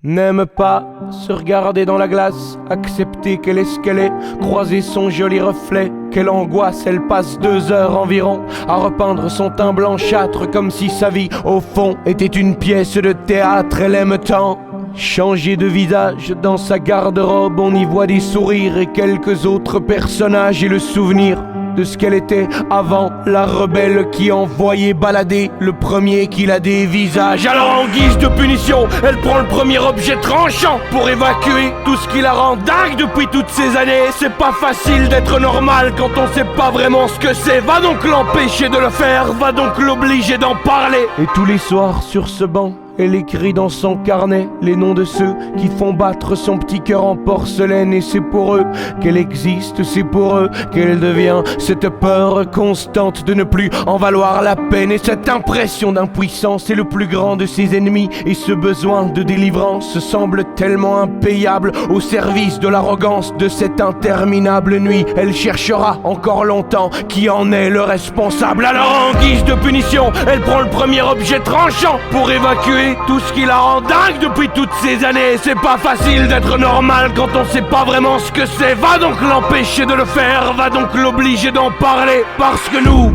N'aime pas se regarder dans la glace, accepter qu'elle est ce qu'elle est, croiser son joli reflet. Quelle angoisse, elle passe 2 heures environ à repeindre son teint blanchâtre comme si sa vie, au fond, était une pièce de théâtre. Elle aime tant changer de visage dans sa garde-robe, on y voit des sourires et quelques autres personnages et le souvenir de ce qu'elle était avant, la rebelle qui envoyait balader le premier qui la dévisage. Alors en guise de punition, elle prend le premier objet tranchant pour évacuer tout ce qui la rend dingue depuis toutes ces années. C'est pas facile d'être normal quand on sait pas vraiment ce que c'est. Va donc l'empêcher de le faire, va donc l'obliger d'en parler. Et tous les soirs sur ce banc, elle écrit dans son carnet les noms de ceux qui font battre son petit cœur en porcelaine. Et c'est pour eux qu'elle existe, c'est pour eux qu'elle devient cette peur constante de ne plus en valoir la peine. Et cette impression d'impuissance est le plus grand de ses ennemis. Et ce besoin de délivrance semble tellement impayable au service de l'arrogance de cette interminable nuit. Elle cherchera encore longtemps qui en est le responsable. Alors en guise de punition, elle prend le premier objet tranchant pour évacuer tout ce qui la rend dingue depuis toutes ces années. C'est pas facile d'être normal quand on sait pas vraiment ce que c'est. Va donc l'empêcher de le faire, va donc l'obliger d'en parler. Parce que nous,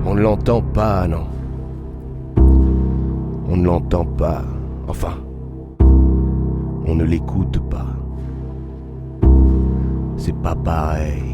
on ne l'entend pas, non. On ne l'entend pas. Enfin, on ne l'écoute pas. C'est pas pareil.